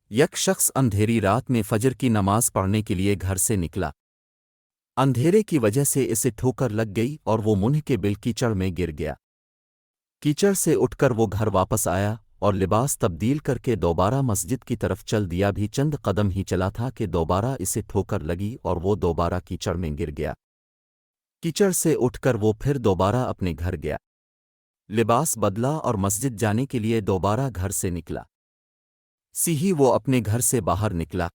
یک شخص اندھیری رات میں فجر کی نماز پڑھنے کے لیے گھر سے نکلا۔ اندھیرے کی وجہ سے اسے ٹھوکر لگ گئی اور وہ منہ کے بل کیچڑ میں گر گیا۔ کیچڑ سے اٹھ کر وہ گھر واپس آیا اور لباس تبدیل کر کے دوبارہ مسجد کی طرف چل دیا۔ بھی چند قدم ہی چلا تھا کہ دوبارہ اسے ٹھوکر لگی اور وہ دوبارہ کیچڑ میں گر گیا۔ کیچڑ سے اٹھ کر وہ پھر دوبارہ اپنے گھر گیا، لباس بدلا اور مسجد جانے کے لیے دوبارہ گھر سے نکلا۔ ہی وہ اپنے گھر سے باہر نکلا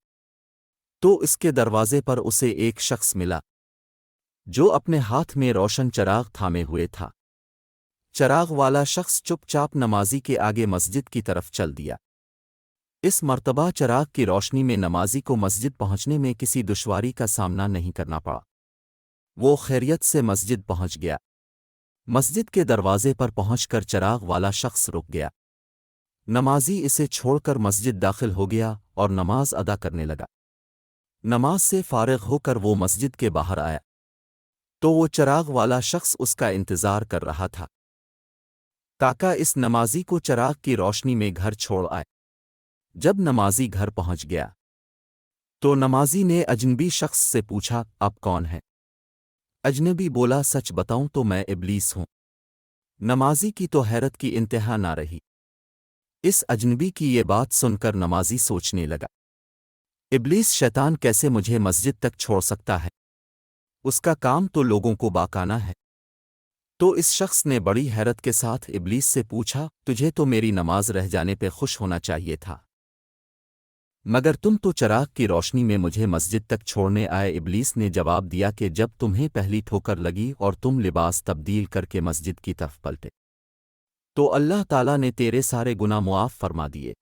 تو اس کے دروازے پر اسے ایک شخص ملا جو اپنے ہاتھ میں روشن چراغ تھامے ہوئے تھا۔ چراغ والا شخص چپ چاپ نمازی کے آگے مسجد کی طرف چل دیا۔ اس مرتبہ چراغ کی روشنی میں نمازی کو مسجد پہنچنے میں کسی دشواری کا سامنا نہیں کرنا پڑا۔ وہ خیریت سے مسجد پہنچ گیا۔ مسجد کے دروازے پر پہنچ کر چراغ والا شخص رک گیا۔ نمازی اسے چھوڑ کر مسجد داخل ہو گیا اور نماز ادا کرنے لگا۔ نماز سے فارغ ہو کر وہ مسجد کے باہر آیا تو وہ چراغ والا شخص اس کا انتظار کر رہا تھا تاکہ اس نمازی کو چراغ کی روشنی میں گھر چھوڑ آئے۔ جب نمازی گھر پہنچ گیا تو نمازی نے اجنبی شخص سے پوچھا، آپ کون ہیں؟ اجنبی بولا، سچ بتاؤں تو میں ابلیس ہوں۔ نمازی کی تو حیرت کی انتہا نہ رہی۔ اس اجنبی کی یہ بات سن کر نمازی سوچنے لگا، ابلیس شیطان کیسے مجھے مسجد تک چھوڑ سکتا ہے؟ اس کا کام تو لوگوں کو بہکانا ہے۔ تو اس شخص نے بڑی حیرت کے ساتھ ابلیس سے پوچھا، تجھے تو میری نماز رہ جانے پہ خوش ہونا چاہیے تھا، مگر تم تو چراغ کی روشنی میں مجھے مسجد تک چھوڑنے آئے۔ ابلیس نے جواب دیا کہ جب تمہیں پہلی ٹھوکر لگی اور تم لباس تبدیل کر کے مسجد کی طرف پلٹے تو اللہ تعالیٰ نے تیرے سارے گناہ معاف فرما دیے۔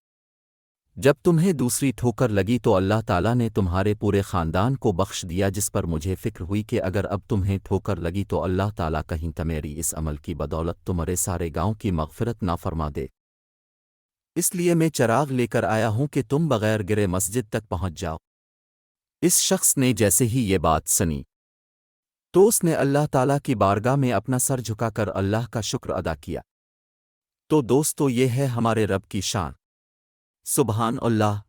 جب تمہیں دوسری ٹھوکر لگی تو اللہ تعالیٰ نے تمہارے پورے خاندان کو بخش دیا، جس پر مجھے فکر ہوئی کہ اگر اب تمہیں ٹھوکر لگی تو اللہ تعالیٰ کہیں تمیری اس عمل کی بدولت تمہارے سارے گاؤں کی مغفرت نہ فرما دے، اس لیے میں چراغ لے کر آیا ہوں کہ تم بغیر گرے مسجد تک پہنچ جاؤ۔ اس شخص نے جیسے ہی یہ بات سنی تو اس نے اللہ تعالیٰ کی بارگاہ میں اپنا سر جھکا کر اللہ کا شکر ادا کیا۔ تو دوستو، یہ ہے ہمارے رب کی شان۔ سبحان اللہ۔